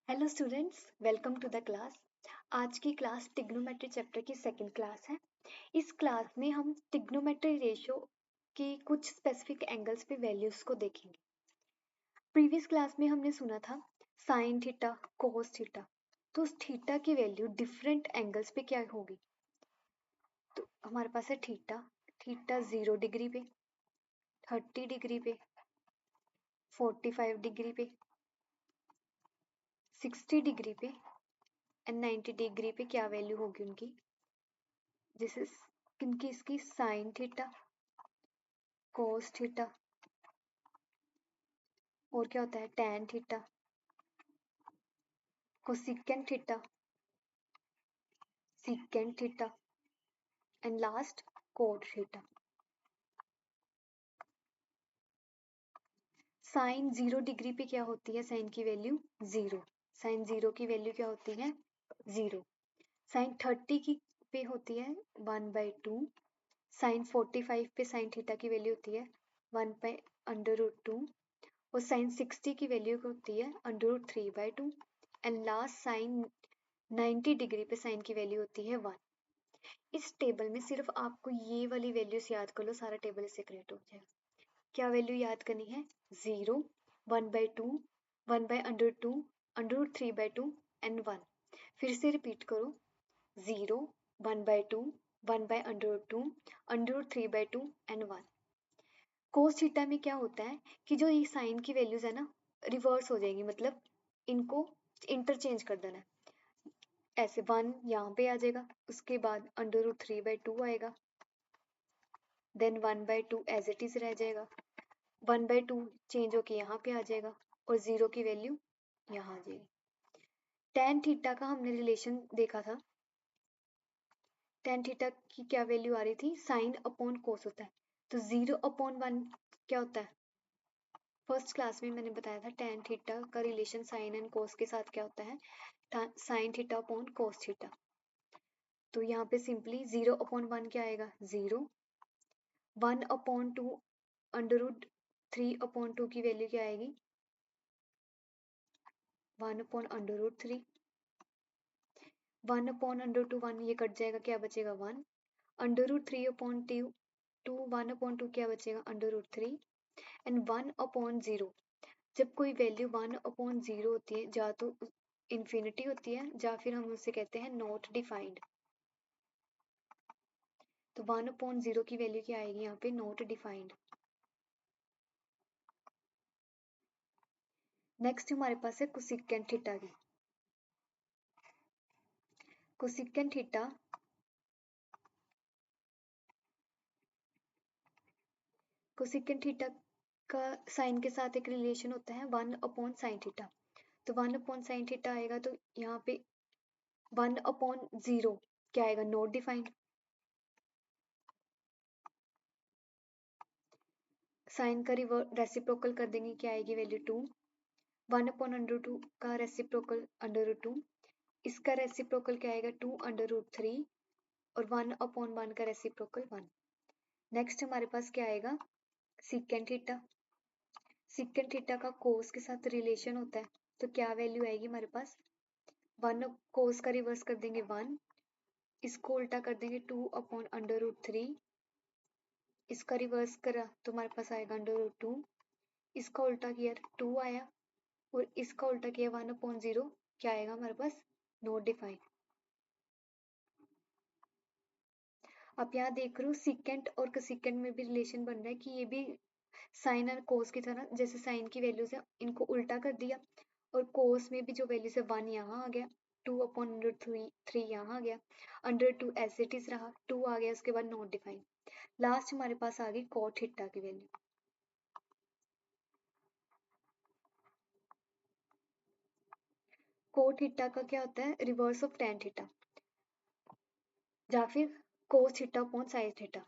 Hello students, welcome to the class. आज की class trigonometry chapter की सेकंड क्लास है। इस क्लास में हम टिग्नोमेट्री रेशियो की कुछ स्पेसिफिक एंगल्स पे वैल्यूज को देखेंगे। प्रीवियस क्लास में हमने सुना था साइन थीटा, कोस थीटा। तो उस थीटा की वैल्यू डिफरेंट एंगल्स पे क्या होगी। तो हमारे पास है थीटा। थीटा 0 डिग्री पे, 30 डिग्री पे, 45 डिग्री पे, 60 डिग्री पे एंड 90 डिग्री पे क्या वैल्यू होगी उनकी। दिस इज किनकी, इसकी साइन थीटा, कोस थीटा, और क्या होता है tan theta, cosecant theta, secant theta and last cot theta. Sine 0 degree पे क्या होती है, साइन की वैल्यू 0। साइन 0 की वैल्यू क्या होती है 0। साइन 30 की पे होती है 1/2। साइन 45 पे साइन थीटा की वैल्यू होती है 1/√2। और साइन 60 की वैल्यू होती है √3/2। एंड लास्ट साइन 90 डिग्री पे साइन की वैल्यू होती है 1। इस टेबल में सिर्फ आपको ये वाली वैल्यूज याद कर लो, सारा टेबल इससे क्रिएट हो जाएगा। क्या वैल्यू याद करनी है 0, 1/2, 1/√2, √3/2 एंड 1। फिर से रिपीट करो 0, 1/2, 1/√2, √3/2 एंड 1। कोस थीटा में क्या होता है कि जो ये साइन की वैल्यूज है ना, रिवर्स हो जाएगी, मतलब इनको इंटरचेंज कर देना है। ऐसे 1 यहाँ पे आ जाएगा, उसके बाद √3/2 आएगा, देन 1/2 एज इट इज रह जाएगा, 1/2 चेंज होके यहाँ पे आ जाएगा और 0 की वैल्यू यहाँ आ जाएगी। टेन थीटा का हमने रिलेशन देखा था। टेन थीटा की क्या वैल्यू आ रही थी, साइन अपॉन कोस होता है। तो 0/1 क्या होता है, फर्स्ट क्लास में मैंने बताया था टेन थीटा का रिलेशन साइन एंड कोस के साथ क्या होता है, sine theta upon cos theta. तो यहाँ पे सिंपली 0/1 क्या आएगा 0। 1/2 √3/2 की वैल्यू क्या आएगी 1/√3। 1/√2 1 ये कट जाएगा, क्या बचेगा 1। √3/2 1/2 क्या बचेगा √3 एंड 1/0। जब कोई वैल्यू 1/0 होती है, या तो इंफिनिटी होती है या फिर हम उसे कहते हैं नॉट डिफाइंड। तो 1/0 की वैल्यू क्या आएगी यहाँ पे नॉट डिफाइंड। नेक्स्ट हमारे पास है कोसिकेंट थीटा की। कोसिकेंट थीटा कोसिकेंट थीटा का साइन के साथ एक रिलेशन होता है 1/sin थीटा। तो 1/sin थीटा आएगा, तो यहाँ पे 1/0 क्या आएगा नॉट डिफाइंड। साइन का रेसिप्रोकल कर देंगे, क्या आएगी वैल्यू 2। 1/√2 का रेसिप्रोकल √2, इसका रेसिप्रोकल क्या आएगा 2/√3 और 1/1 का रेसिप्रोकल 1। नेक्स्ट हमारे पास क्या आएगा सिकेंट थीटा। सिकेंट थीटा का कोस के साथ रिलेशन होता है, तो क्या वैल्यू आएगी हमारे पास 1। कोस का रिवर्स कर देंगे 1, इसको उल्टा कर देंगे 2/√3, इसका रिवर्स करा तो हमारे पास आएगा √2, इसका उल्टा किया 2 आया और इसका उल्टा किया 1/0, क्या आएगा हमारे पास नॉट डिफाइंड। अब यहाँ देख रहे हो सिकेंट और कोसिकेंट में भी रिलेशन बन रहा है कि ये भी साइन और कोस की तरह, जैसे साइन की वैल्यूज है इनको उल्टा कर दिया, और कोस में भी जो वैल्यूज है 1 यहाँ आ गया, 2/√3 यहाँ आ गया, √2 एज इट इज रहा, 2 आ गया, उसके बाद नॉट डिफाइंड। लास्ट हमारे पास आ गई कॉट थीटा की वैल्यू। कोट थीटा का क्या होता है रिवर्स ऑफ टेन थीटा, या फिर cos theta upon sine theta.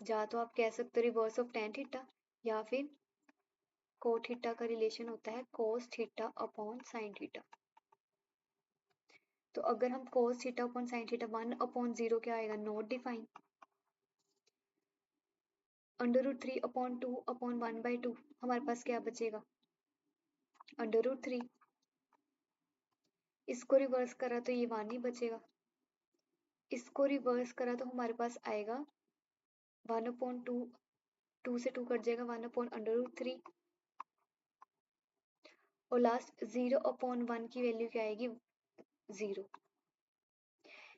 या तो आप कह सकते हो रिवर्स ऑफ टेन थीटा, या फिर कोट थीटा का रिलेशन होता है cos theta upon sine theta. तो अगर हम cos theta upon sine theta 1/0 क्या आएगा नॉट डिफाइन, √3/2/1/2 हमारे पास क्या बचेगा √3। इसको रिवर्स करा तो ये 1 ही बचेगा, इसको रिवर्स करा तो हमारे पास आएगा 1/2, 2 से 2 कट जाएगा, 1/√3 और लास्ट 0/1 की वैल्यू क्या आएगी 0।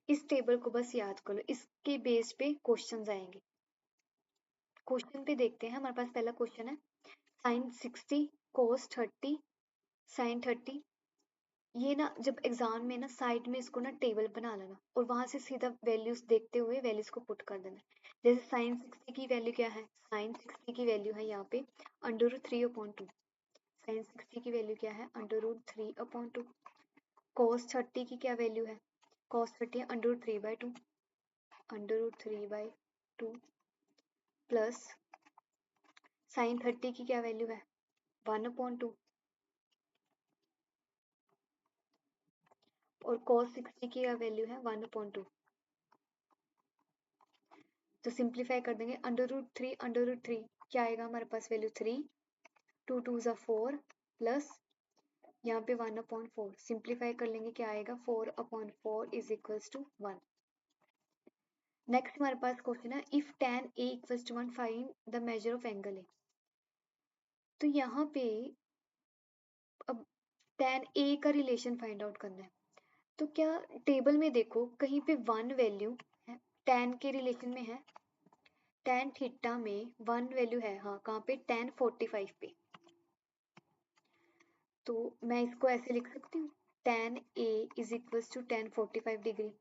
इस टेबल को बस याद कर लो, इसके बेस पे क्वेश्चंस आएंगे। क्वेश्चन पे देखते हैं, हमारे पास पहला क्वेश्चन है sin 60 cos 30 sin 30। ये ना जब एग्जाम में ना साइड में इसको ना टेबल बना लेना और वहां से सीधा वैल्यूज देखते हुए वैल्यूज को पुट कर देना। जैसे sin 60 की वैल्यू क्या है, sin 60 की वैल्यू है यहाँ पे √3/2। sin 60 की वैल्यू क्या है √3/2। cos 30 की क्या वैल्यू है, cos 30 है √3/2, √3/2 प्लस sin 30 की क्या वैल्यू है 1/2 और cos 60 की क्या वैल्यू है 1/2। तो सिंप्लीफाई कर देंगे √3 क्या आएगा हमारे पास वैल्यू 3, 2 2 ज़ा 4 प्लस यहाँ पे 1/4 सिंप्लीफाई कर लेंगे क्या आएगा 4/4 इज इक्वल्स टू 1। नेक्स्ट हमारे पास क्वेश्चन है if tan a equals to 1 find the measure of angle A. तो यहाँ पे अब tan a का रिलेशन फाइंड आउट करना है। तो क्या टेबल में देखो कहीं पे 1 वैल्यू है tan के रिलेशन में है, tan थीटा में 1 वैल्यू है, हाँ कहाँ पे tan 45 पे। तो मैं इसको ऐसे लिख सकती हूँ tan a is equals to tan 45 degree.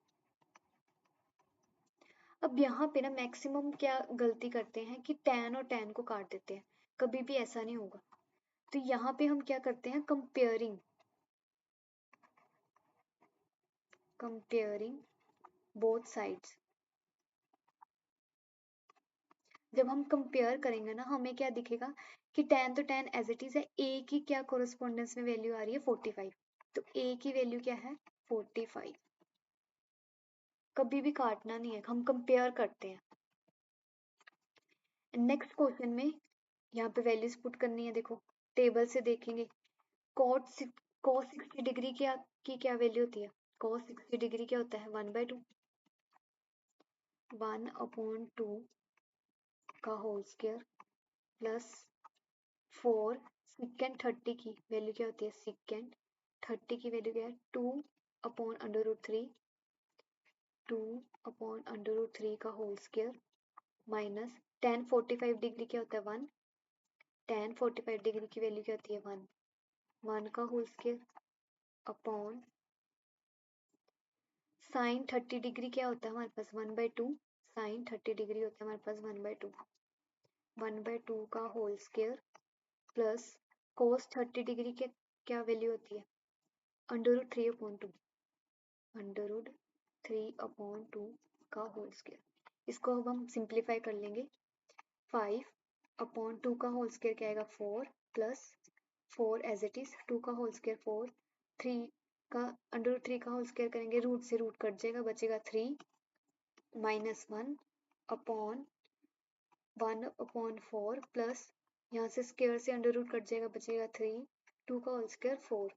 अब यहाँ पे ना मैक्सिमम क्या गलती करते हैं कि tan और tan को काट देते हैं, कभी भी ऐसा नहीं होगा। तो यहाँ पे हम क्या करते हैं कंपेयरिंग बोथ साइड्स। जब हम कंपेयर करेंगे ना हमें क्या दिखेगा कि tan तो tan एज इट इज है, a की क्या कोरस्पोंडेंस में वैल्यू आ रही है 45, तो a की वैल्यू क्या है 45। कभी भी काटना नहीं है, हम कंपेयर करते हैं। नेक्स्ट क्वेश्चन में यहाँ पे वैल्यूज पुट करनी है, देखो टेबल से देखेंगे cos 60 डिग्री की क्या वैल्यू होती है, cos 60 डिग्री क्या होता है 1/2, 1/2 का होल स्क्वायर प्लस 4 सेकेंड 30 की वैल्यू क्या होती है, सेकेंड 30 की वैल्यू क्या है 2/√3, 2/√3 का whole square minus tan 45 degree क्या होता है 1, tan 45 डिग्री की वैल्यू क्या होती है 1, 1 का whole square upon sin 30 degree क्या होता है हमारे पास 1/2, sin 30 डिग्री होता है हमारे पास 1/2, 1/2 का whole square plus cos 30 degree के क्या वैल्यू होती है √3/2, √3/2 का होल स्क्वायर। इसको अब हम सिंप्लीफाई कर लेंगे, 5/2 का होल स्क्वायर क्या आएगा 4 प्लस 4 एज इट इज 2 का होल स्क्वायर 4, 3 का √3 का होल स्क्वायर करेंगे, रूट से रूट कट जाएगा, बचेगा 3 माइनस 1 अपॉन 1/4 प्लस यहाँ से स्क्वायर से अंडर रूट कट जाएगा, बचेगा 3, 2 का होल स्क्वायर 4।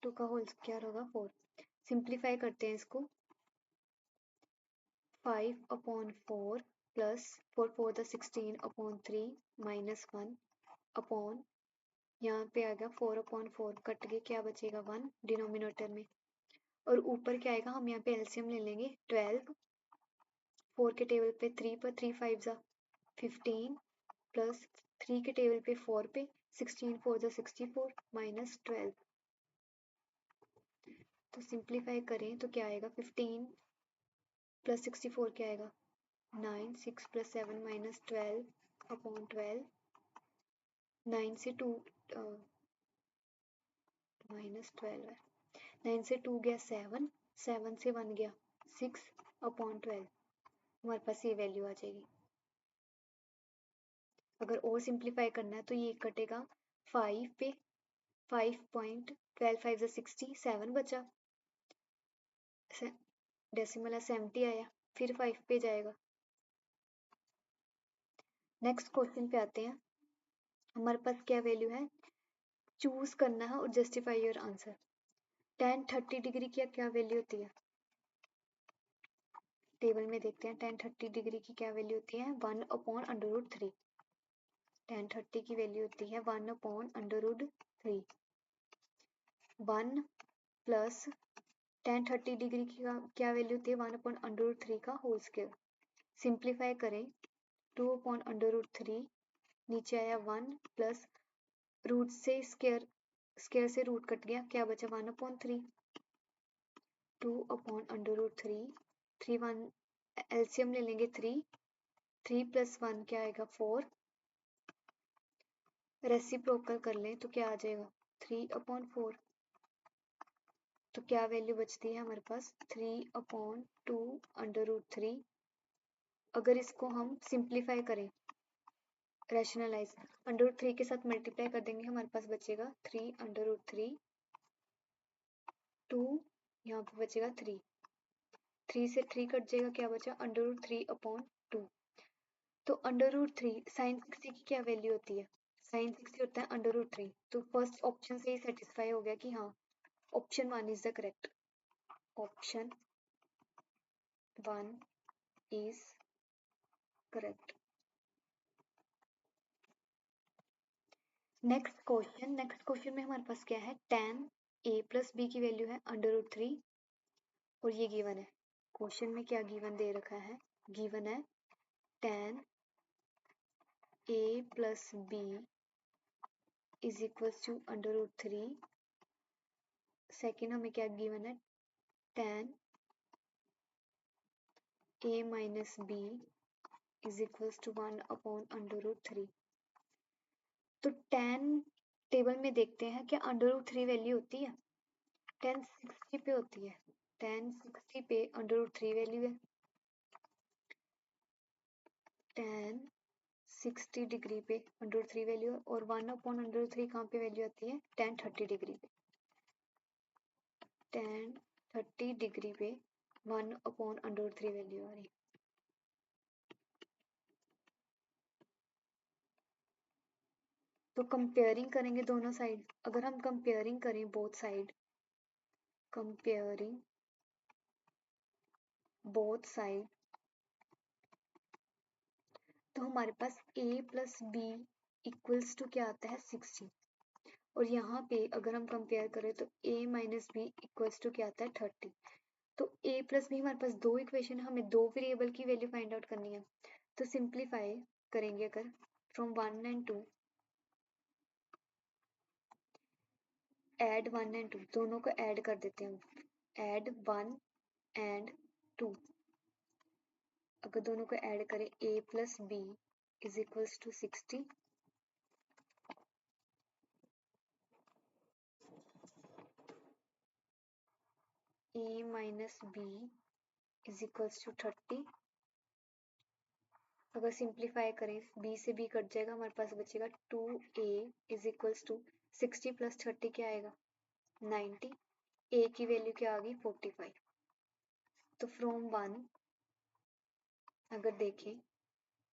टू का होल स्क्वायर होगा 4। सिंप्लीफाई करते हैं इसको, 5/4 प्लस 4 4 द 16/3 माइनस 1 अपॉन यहाँ पे आएगा 4/4 कट के क्या बचेगा 1 डिनोमिनेटर में, और ऊपर क्या आएगा हम यहाँ पे एलसीएम ले लेंगे 12, 4 के टेबल पे 3 पर 3 5 ज़ा 15 प्लस 3 के टेबल पे 4 पे 16 4 ज़ा 64 माइनस 12। तो सिंप्लीफाई करें तो क्या आएगा 15 प्लस 64 क्या आएगा 9, 6 प्लस 7 माइनस 12/12, 9 से 2 माइनस 12 है, 9 से 2 गया 7, 7 से 1 गया 6/12, हमारे पास ये वैल्यू आ जाएगी। अगर और सिंप्लीफाई करना है तो ये कटेगा 5 पे, 5.12 5 60, 7 बचा, डेसिमल है 70 आया, फिर 5 पे जाएगा नेक्स्ट क्वेश्चन पे आते हैं। हमारे पास क्या वैल्यू है, चूज करना है और justify your answer. tan 30 degree की क्या वैल्यू होती है, टेबल में देखते हैं। tan 30 डिग्री की क्या वैल्यू होती है, 1/√3। tan 30 की वैल्यू होती है 1/√3। 1 प्लस tan 30 डिग्री की क्या वैल्यू होती है, 1/√3 का होल स्क्वायर। सिंप्लीफाई करें, 2/√3, नीचे आया 1 प्लस रूट से स्क्वायर, स्क्वायर से रूट कट गया, क्या बचा 1/3। 2/√3, 3 1 एलसीएम ले लेंगे 3, 3 + 1 क्या आएगा 4, रेसिप्रोकल कर लें तो क्या आ जाएगा 3/4। तो क्या वैल्यू बचती है हमारे पास 3/2√3। अगर इसको हम सिंप्लीफाई करें, रैशनलाइज, √3 के साथ मल्टीप्लाई कर देंगे, हमारे पास बचेगा 3/3, 2, यहाँ पे बचेगा 3, 3 से 3 कट जाएगा, क्या बचा √3/2। तो √3 साइन 60 की क्या वैल्यू होती है, साइन 60 होता है √3। तो फर्स्ट ऑप्शन से ही सेटिस्फाई हो गया कि हाँ, option 1 is the correct, option 1 is correct. Next question में हमारे पास क्या है, tan a + b की वैल्यू है √3 और ये गिवन है। क्वेश्चन में क्या गिवन दे रखा है, गिवन है tan a + b is equals to √3। Second हमें क्या गिवन है, tan a - b is equals to 1/√3। तो tan टेबल में देखते हैं क्या √3 वैल्यू होती है, tan 60 पे होती है, tan 60 पे √3 वैल्यू है। tan 60 डिग्री पे √3 वैल्यू है और 1/√3 कहाँ पे वैल्यू आती है, tan 30 डिग्री पे। tan 30 डिग्री पे 1/√3 वैल्यू आ रही है। तो कंपेयरिंग करेंगे दोनों साइड, अगर हम कंपेयरिंग करें both side, comparing both side, तो हमारे पास a + b इक्वल्स टू क्या आता है 60, और यहाँ पे अगर हम कंपेयर करें तो a - b इक्वल्स टू क्या आता है 30। तो a + b हमारे पास दो इक्वेशन है, हमें दो वेरिएबल की वैल्यू फाइंड आउट करनी है। तो सिंप्लीफाई करेंगे अगर फ्रॉम 1 and 2, ऐड 1 and 2, दोनों को ऐड कर देते हैं, ऐड 1 and 2। अगर दोनों को ऐड करें a + b is equals to 60, a - b is equals to 30। अगर सिंप्लीफाई करें b से b कट जाएगा, हमारे पास बचेगा 2a इज इक्वल्स टू 60 + 30 क्या आएगा 90। a की वैल्यू क्या आ गई 45। तो फ्रॉम 1 अगर देखें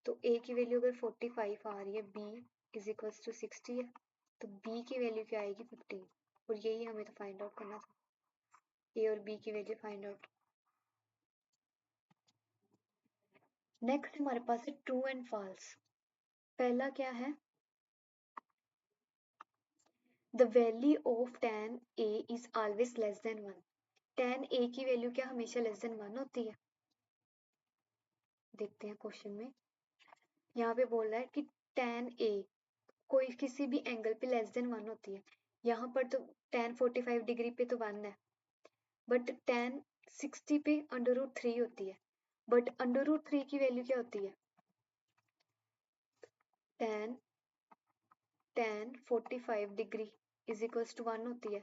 तो a की वैल्यू अगर 45 आ रही है, b इज इक्वल्स टू 60 है, तो b की वैल्यू क्या आएगी 15। और यही हमें तो फाइंड आउट करना था, a और b की वैल्यू फाइंड आउट। नेक्स्ट हमारे पास है ट्रू एंड फॉल्स। पहला क्या है, the value of tan a is always less than 1। tan a की वैल्यू क्या हमेशा लेस देन 1 होती है। देखते हैं क्वेश्चन में, यहाँ पे बोल रहा है कि tan a कोई किसी भी एंगल पे लेस देन 1 होती है। यहाँ पर तो tan 45 डिग्री पे तो 1 है, बट tan 60 पे √3 होती है। बट √3 की वैल्यू क्या होती है, tan 45 degree is equals to 1 होती है,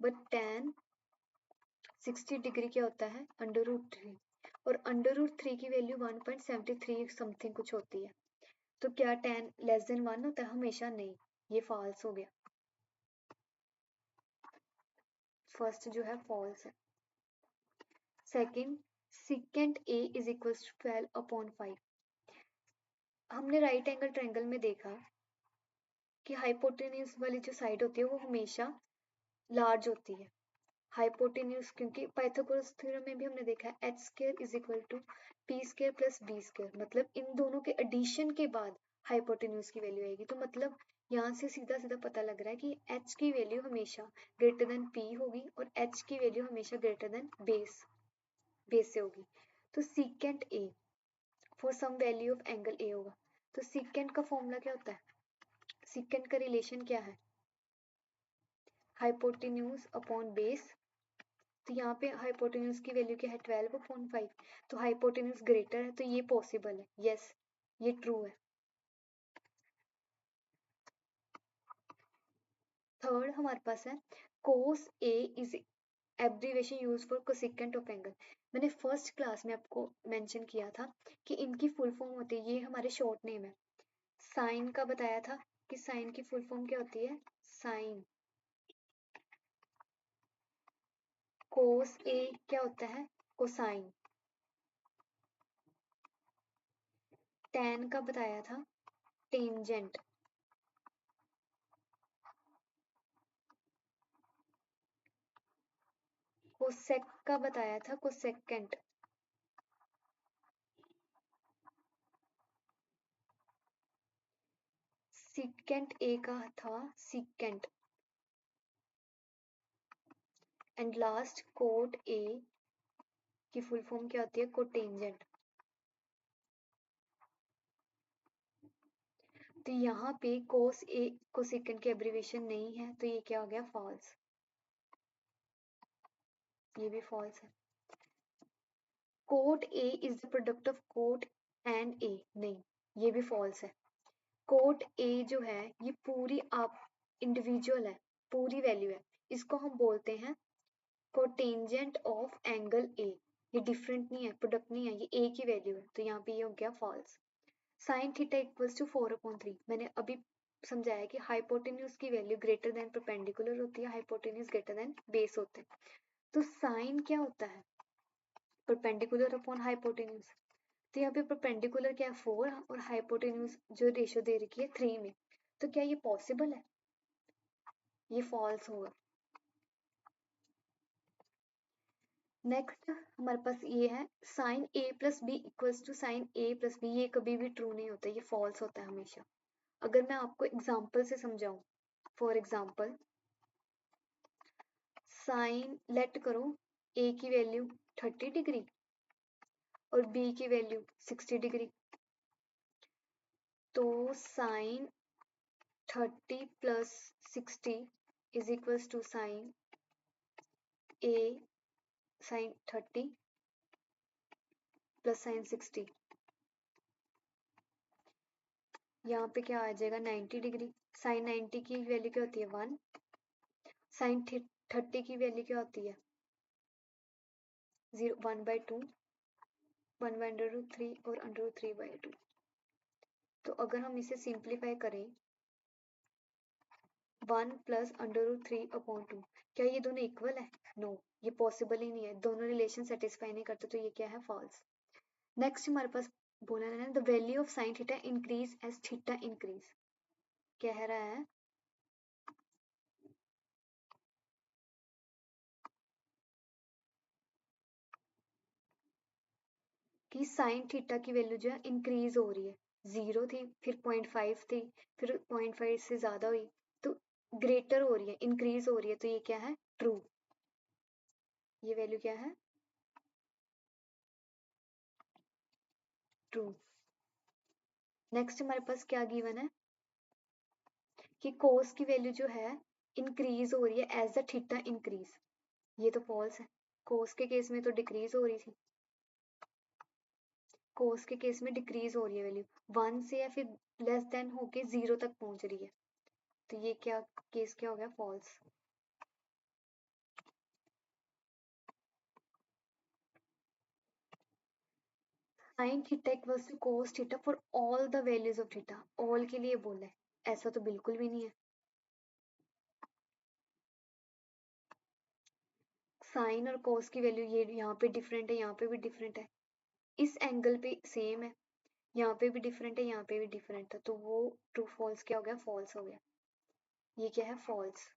बट tan 60 डिग्री क्या होता है √3, और √3 की वैल्यू 1.73 समथिंग कुछ होती है। तो क्या tan लेस देन 1 होता है हमेशा, नहीं, ये फॉल्स हो गया। फर्स्ट जो है फॉल्स है। Second, secant a is equals to 12/5। हमने राइट एंगल ट्रायंगल में देखा कि हाइपोटेन्यूज वाली जो साइड होती है वो हमेशा लार्ज होती है। हाइपोटेन्यूज, क्योंकि पाइथागोरस थ्योरम में भी हमने देखा है h square is equal to p square plus b square, मतलब इन दोनों के एडिशन के बाद हाइपोटेन्यूज की वैल्यू आएगी। तो मतलब यहाँ से सीधा सीधा पता लग रहा है कि एच की वैल्यू हमेशा ग्रेटर देन पी होगी और एच की वैल्यू हमेशा ग्रेटर देन बेस से होगी। तो secant A for some value of angle A होगा। तो सीकेंट का फॉर्मूला क्या होता है? सीकेंट का रिलेशन क्या है? Hypotenuse upon base. तो यहाँ पे हाइपोटेन्यूज की वैल्यू क्या है? 12/5। तो हाइपोटेन्यूज ग्रेटर है, तो ये पॉसिबल है, यस ये ट्रू है। थर्ड हमारे पास है cos A is abbreviation use for cosecant of angle. मैंने फर्स्ट क्लास में आपको मेंशन किया था कि इनकी फुल फॉर्म होती है, ये हमारे शॉर्ट नेम है। साइन का बताया था कि साइन की फुल फॉर्म क्या होती है? साइन। कोस ए क्या होता है? कोसाइन। टैन का बताया था टेंजेंट। कोसेक का बताया था कोसेकेंट। सीकेंट ए का था secant. And last cot A की फुल फॉर्म क्या होती है? कोटेंजेंट। तो यहाँ पे कोस ए कोसेकेंट की एब्रीवेशन नहीं है, तो ये क्या हो गया? फॉल्स। ये भी फॉल्स है। Cot A is the product of cot and A, नहीं ये भी फॉल्स है। कोट ए जो है ये पूरी आप इंडिविजुअल है, पूरी वैल्यू है, इसको हम बोलते हैं कोटेंजेंट ऑफ एंगल ए। ये डिफरेंट नहीं है, प्रोडक्ट नहीं है, ये ए की वैल्यू है, तो यहाँ पे ये हो गया false. Sine theta equals to 4/3। मैंने अभी समझाया कि हाइपोटेन्यूज की वैल्यू ग्रेटर देन परपेंडिकुलर होती है, हाइपोटेन्यूज ग्रेटर देन बेस होते हैं। तो साइन क्या होता है? Perpendicular upon hypotenuse. तो यहाँ पे परपेंडिकुलर क्या है? 4 और हाइपोटेन्यूज जो रेशियो दे रखी है 3 में। तो क्या ये पॉसिबल है? ये फॉल्स होगा। नेक्स्ट हमारे पास ये है sine A plus B equals to sine A plus B. ये कभी भी ट्रू नहीं होता, ये फॉल्स होता है हमेशा। अगर मैं आपको एग्जाम्पल से समझाऊं, फॉर एग्जाम्पल साइन लेट करो ए की वैल्यू 30 डिग्री और बी की वैल्यू 60 डिग्री। तो sine 30 plus 60 is equals to sine A sine 30 plus sine 60। यहाँ पे क्या आ जाएगा? 90 डिग्री। साइन 90 की वैल्यू क्या होती है? 1। साइन 30 की वैल्यू क्या होती है? 0 1/2, 1/√3 और √3/2। तो अगर हम इसे सिंप्लीफाई करें 1 प्लस √3/2, क्या ये दोनों इक्वल है? नो, ये पॉसिबल ही नहीं है, दोनों रिलेशन सेटिस्फाई नहीं करते, तो ये क्या है? फॉल्स। नेक्स्ट हमारे पास बोला है the value of sine theta increase as theta increase. कह रहा है कि साइन थीटा की वैल्यू जो है इंक्रीज हो रही है। 0 थी, फिर 0.5 थी, फिर 0.5 से ज्यादा हुई, तो ग्रेटर हो रही है, इंक्रीज हो रही है, तो ये क्या है? ट्रू। ये वैल्यू क्या है? ट्रू। नेक्स्ट हमारे पास क्या गिवन है कि कोस की वैल्यू जो है इंक्रीज हो रही है एज द थीटा इंक्रीज। ये तो फॉल्स है, कोस के केस में तो डिक्रीज हो रही थी, कोस के केस में डिक्रीज हो रही है वैल्यू, 1 से या फिर लेस देन होके 0 तक पहुंच रही है, तो ये क्या केस क्या हो गया? False. Sine theta equals to cos theta for all the values of theta. All के लिए बोला है, ऐसा तो बिल्कुल भी नहीं है। साइन और कोस की वैल्यू ये यहाँ पे डिफरेंट है, यहाँ पे भी डिफरेंट है, इस एंगल पे सेम है, यहाँ पे भी डिफरेंट है, यहाँ पे भी डिफरेंट है, तो वो ट्रू फॉल्स क्या हो गया, फॉल्स हो गया। ये क्या है, false.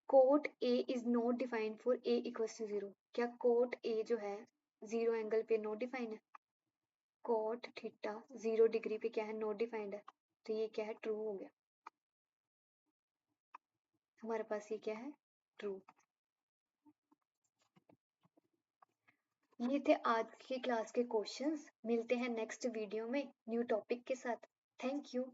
Cot A is not defined for A equals to 0। क्या कोट ए जो है 0 एंगल पे नॉट डिफाइंड है? कोट थीटा 0 डिग्री पे क्या है, नॉट डिफाइंड है, तो ये क्या है, ट्रू हो गया। हमारे पास ये क्या है, ट्रू। ये थे आज के क्लास के क्वेश्चंस। मिलते हैं नेक्स्ट वीडियो में न्यू टॉपिक के साथ। Thank you.